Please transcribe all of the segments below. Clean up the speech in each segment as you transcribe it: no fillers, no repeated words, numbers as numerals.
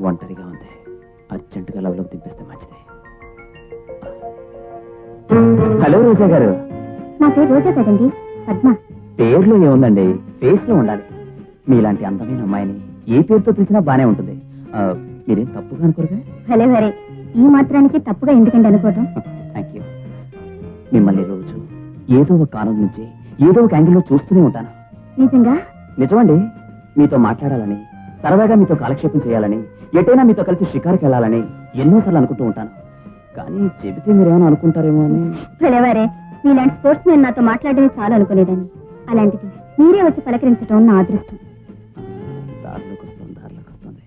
ఒంటరిగా ఉంది, అర్జెంటుగా లవ్లోకి దింపేస్తే మంచిది. హలో రోజా గారు. నా పేరు రోజా కదండి, పద్మ. పేర్లో ఏముందండి, ఫేస్ లో ఉండాలి. మీలాంటి అందమైన అమ్మాయిని ఏ పేరుతో పిలిచినా బానే ఉంటుంది. మీరేం తప్పుగా అనుకోరుగా? భలే భలే, ఈ మాత్రానికి తప్పుగా ఎందుకండి అనుకోవటం? Thank you. మిమ్మల్ని రోజు ఏదో ఒక కారణం నుంచి ఏదో ఒక యాంగిల్లో చూస్తూనే ఉంటాను. నిజంగా? నిజమండి. మీతో మాట్లాడాలని, సరదాగా మీతో కాలక్షేపం చేయాలని, ఎటైనా మీతో కలిసి షికారుకి వెళ్ళాలని ఎన్నోసార్లు అనుకుంటూ ఉంటాను. కానీ చెబితే మీరేమైనా అనుకుంటారేమో అని. భలేవారే, మీలాంటి స్పోర్ట్స్ మ్యాన్ నాతో మాట్లాడమే చాలు అనుకునేదాన్ని. అలాంటిది మీరే వచ్చి పలకరించడం నా అదృష్టం. దారిలోకి వస్తుంది.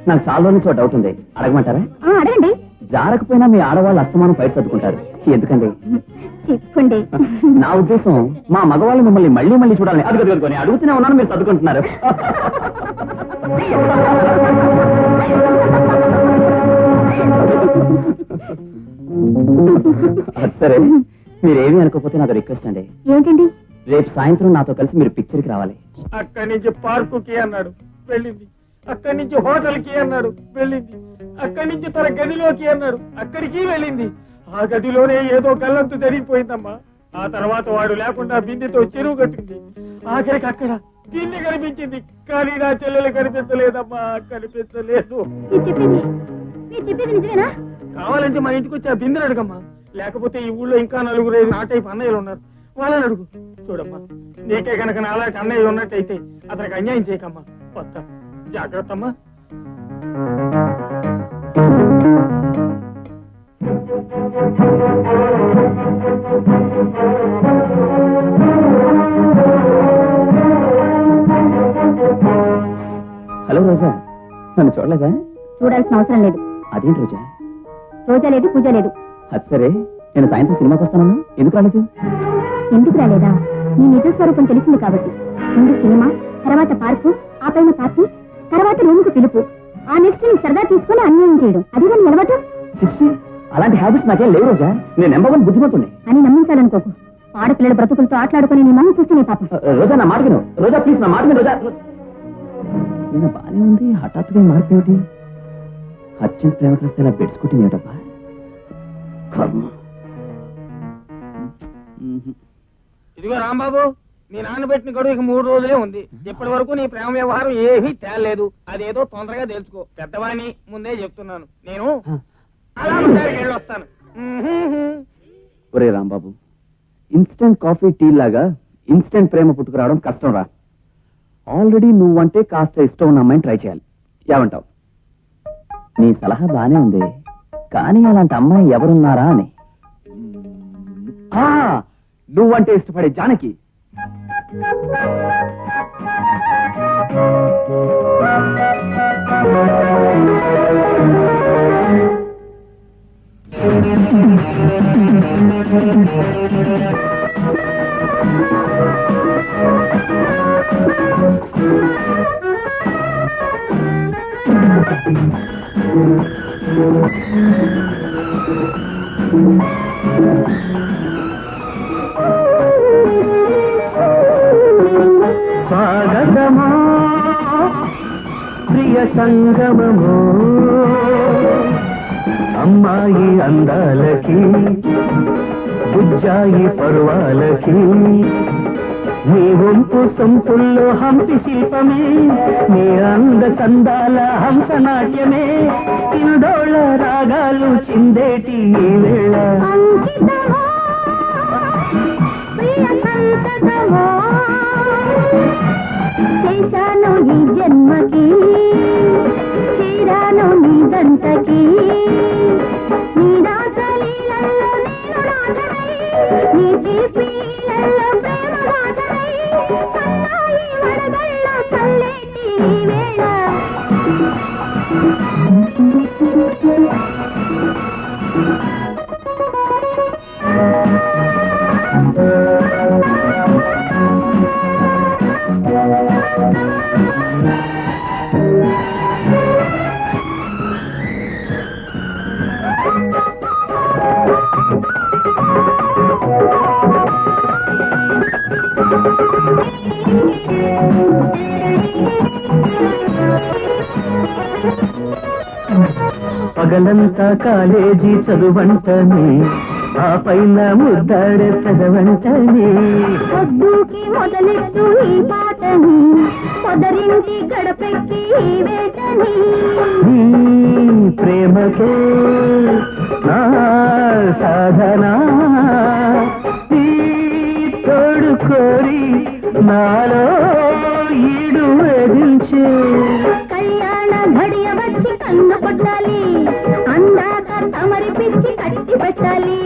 నాకు చాలా రోజుల నుంచి డౌట్ ఉంది, అడగమంటారా? అడగండి. జారకపోయినా మీ ఆడవాళ్ళు అస్తమానం బయట సర్దుకుంటారు, ఎందుకండి? చెప్పండి. నా ఉద్దేశం మా మగవాళ్ళు మిమ్మల్ని మళ్ళీ మళ్ళీ చూడాలని. అడుగుకొని అడుగుతూనే ఉన్నాను, మీరు సర్దుకుంటున్నారు. సరే, మీరేమీ అనుకోకపోతే నాతో రిక్వెస్ట్ అండి. ఏంటండి? రేపు సాయంత్రం నాతో కలిసి మీరు పిక్చర్కి రావాలి. అక్కడి నుంచి పార్కుకి అన్నాడు, వెళ్ళింది. అక్కడి నుంచి హోటల్కి అన్నాడు, వెళ్ళింది. అక్కడి నుంచి తన గదిలోకి అన్నాడు, అక్కడికి వెళ్ళింది. ఆ గదిలోనే ఏదో గల్లంతు జరిగిపోయిందమ్మా. ఆ తర్వాత వాడు లేకుండా బిందెతో చెరువు కట్టింది. ఆఖరికి అక్కడ బిందె కనిపించింది, కానీ నా చెల్లెలు కనిపించలేదమ్మా, కనిపించలేదు. కావాలంటే మా ఇంటికి వచ్చి ఆ బిందెను అడుగమ్మా, లేకపోతే ఈ ఊళ్ళో ఇంకా 4-5 నా టైప్ అన్నయ్యలు ఉన్నారు, వాళ్ళని అడుగు. చూడమ్మా, నీకే కనుక నాలాంటి అన్నయ్య ఉన్నట్టయితే అతనికి అన్యాయం చేయకమ్మా. వస్తా, జాగ్రత్త అమ్మా. హలో రోజా, నన్ను చూడలేదా? చూడాల్సిన అవసరం లేదు. అదేంటి రోజా? రోజా లేదు, పూజ లేదు. అది సరే, నేను సాయంత్రం సినిమాకి వస్తాను, ఎందుకు రాలేదు? ఎందుకు రాలేదా? నీ నిజ స్వరూపం తెలిసింది కాబట్టి. ముందు సినిమా, తర్వాత పార్కు, ఆ పైన పార్టీ, తర్వాత రూముకు పిలుపు, ఆ నెక్స్ట్ నీ సరదా తీసుకుని అన్యాయం చేయడం, అది కానీ నిలబడటం. అలాంటి హ్యాబిట్స్ నాకేం లేవు రోజా, నేను నెంబర్ 1 బుద్ధిమంతుణ్ణి అని నమ్మించాలనుకోకు. ఆడపిల్లల బ్రతుకులతో ఆటలాడుకుని నీ మమ్మీ చూస్తే నీ పాపం. రోజా, నా మాట విను. రోజా ప్లీజ్, నా మాట విను రోజా. నేను బానే ఉంది, హఠాత్తుగా మార్పేమిటి? అర్జెంట్ ప్రేమ కలిస్తే ఇలా బెడ్స్కుంటుంది ఏమిటబ్బా? కర్మ. ఇదిగో రాంబాబు, నీ నాన్న పెట్టిన గడువు ఇక 3 రోజులే ఉంది. ఇప్పటి వరకు నీ ప్రేమ వ్యవహారం ఏమీ తేలేదు. అదేదో తొందరగా తెలుసుకో. పెద్దవాణ్ణి ముందే చెప్తున్నాను. నేను అలా వెళ్ళొస్తాను. ఒరే రాంబాబు, ఇన్స్టెంట్ కాఫీ టీ లాగా ఇన్స్టెంట్ ప్రేమ పుట్టుకురావడం కష్టం రా. ఆల్రెడీ నువ్వంటే కాస్త ఇష్టం ఉన్న అమ్మాయిని ట్రై చేయాలి. ఏమంటావు? నీ సలహా బానే ఉంది, కానీ అలాంటి అమ్మాయి ఎవరున్నారా అని. నువ్వంటే ఇష్టపడే జానకి. స్వాగతమా ప్రియ సంగమమో, అమ్మాయి అందాలకి, బుజ్జాయి పర్వాలకి, నీ వంపు సొంపుల్లో హంపి శిల్పమే, నీ అంద చందాల హంసనాట్యమే, కిందోళ రాగాలు చిందేటి ఈ వేళ. చేశాను ఈ జన్మకి, చేరాను నీ దంతకి, నీ రాసలీలలో నేను రాజనై, నీ తీపీలలో ప్రేమ రాజనై, సన్నాయి వడగళ్ళ చల్లేటి వేళ. పగలంతా కాలేజీ చదువంటని ఆ పైన ముద్దాడే చదవంటని పొద్దుకి మొదలెట్టు ఈ పాటని పొదరింటి గడపెక్కి ఈ వేటని ప్రేమకే నా సాధన తోడు కోరి నాలో ఈడు వేధించే కళ్యాణ ఘడియ వచ్చి కన్ను కొట్టాలి అందాక తమరి పిచ్చి కట్టి పెట్టాలి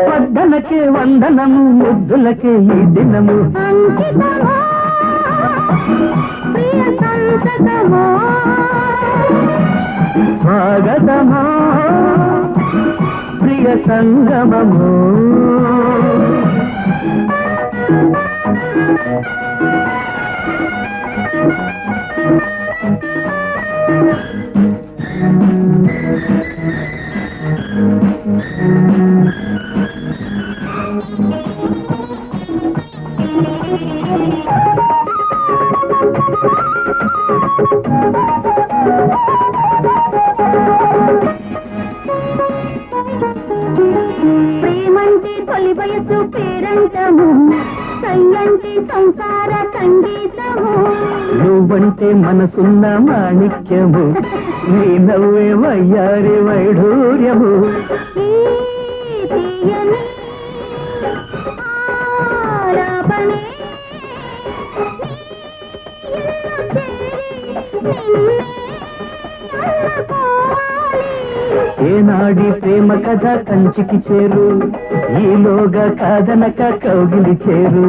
వద్దనకే వందనము ముద్దులకే ఈ దినము అంకితమో ప్రియ సంతతమో స్వాగతమా ప్రియ సంగమము ప్రేమంటే తొలి వయసు పేరంటము సయ్యంటి సంసార సంగీతము నువ్వంటే మనసున్న మాణిక్యము నీ నవ్వే వయ్యారి వైఢూర్యము ఈ తీయని ఆలాపనే ఏనాడి ప్రేమ కథ కంచికి చేరు ఈలోగా కాదనక కౌగిలి చేరు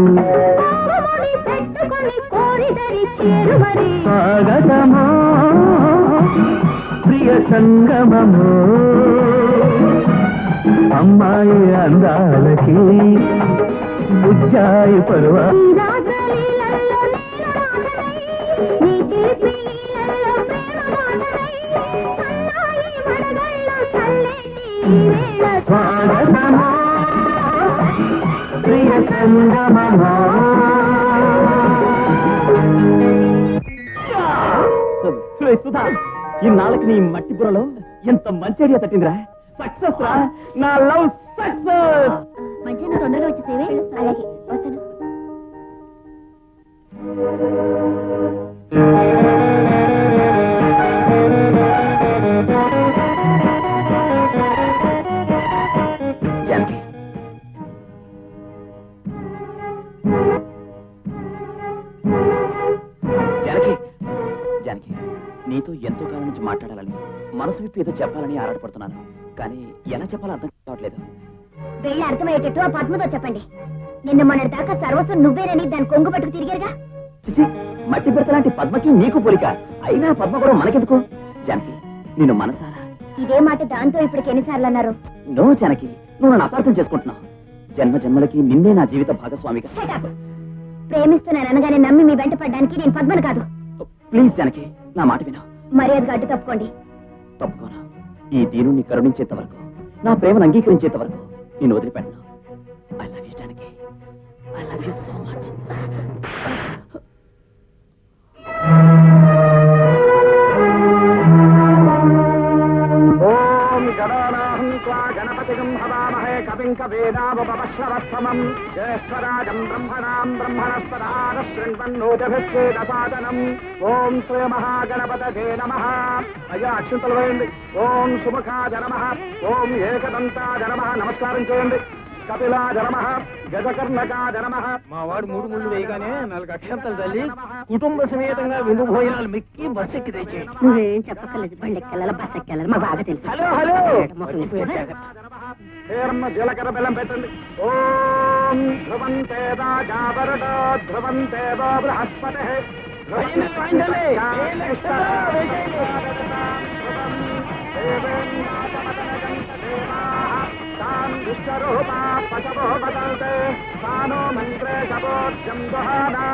పెట్టుకొని కోరిదరి చేరువరి స్వాగతమో ప్రియ సంగమము అమ్మాయి అందాలకి బుజ్జాయి పరువా ఈ రాగలీలలో నేను రాగమై, నీ చిలిపిలీలలో ప్రేమ గాథమై, సన్నాయి మడగళ్ళు చల్లేటి ఈ వేళ స్వాగతమో ప్రియ సంగమమో సుధా ఇన్నాళ్ళకి నీ మట్టి బుర్రలో ఎంత మంచి ఐడియా తట్టిందిరా సక్సెస్ రా నా లవ్ సక్సెస్ మధ్యాహ్నం తొందరగా వచ్చేసేవే అలాగే వస్తాను జానకి జానకి జానకి నీతో ఎంతో కాలం నుంచి మాట్లాడాలని మనసు విప్పి ఏదో చెప్పాలని ఆరాటపడుతున్నాను కానీ ఎలా చెప్పాలో అర్థం కావట్లేదు వెళ్ళి అర్థమయ్యేటట్టు ఆ పద్మతో చెప్పండి నిన్న మొన్నటి దాకా సర్వస్వం నువ్వేనని దాని కొంగు పట్టుకు తిరిగారుగా చిచి మట్టి పెడతలాంటి పద్మకి నీకు పోలిక అయినా పద్మ కూడా మనకెందుకు జానకి నిన్ను మనసారా ఇదే మాట దాంతో ఇప్పటికి ఎన్నిసార్లు అన్నారు నో జానకి నువ్వు నన్ను అపార్థం చేసుకుంటున్నావు జన్మ జన్మలకి నిన్నే నా జీవిత భాగస్వామిగా Shut up. ప్రేమిస్తున్నాను అనగానే నమ్మి మీ వెంట పడ్డానికి నేను పద్మను కాదు ప్లీజ్ జానకి నా మాట విను మర్యాదగా అడ్డు తప్పుకోండి తప్పుకోను ఈ దీనుని కరుణించేంత వరకు నా ప్రేమను అంగీకరించేంత వరకు నేను వదిలిపెట్టను I love you Janaki I love you so much ఓం గణానాహం త్వా గణపతిగం హవామహే కవిం కవీనాముపమశ్రవస్తమం జ్యేష్ఠరాజం బ్రహ్మణాం బ్రహ్మణస్పదాన శృణ్వన్నోజభిశ్చేదసాదనం ఓం శ్రీ మహాగణపతయే నమః అయ్యా అక్షంతలు వేయండి ఓం సుముఖాయ నమః ఓం ఏకదంతాయ నమః నమస్కారం చేయండి కపిలాయ నమః గజకర్ణకాయ నమః మా వాడు 3 ముళ్ళు వేయగానే 4 అక్షంతలు తల్లి కుటుంబ సమేతంగా విందు భోజనాలు మిక్కి బస్ ఎక్కి తెచ్చేయండి నువ్వేం చెప్పక్కర్లేదు బండెక్కెళ్ళాలి బస్ ఎక్కెళ్ళాలి మా బాగా తెలుసు హలో హలో మొహం పేరమ్మ జీలకర్ర బెల్లం పెట్టండి ఓం ధ్రువంతే రాజావరుడో ధ్రువంతే వో బృహస్పతి విశ్వరూపా పశవో వదంతే సానో మంత్రే శవోర్జం దుహానా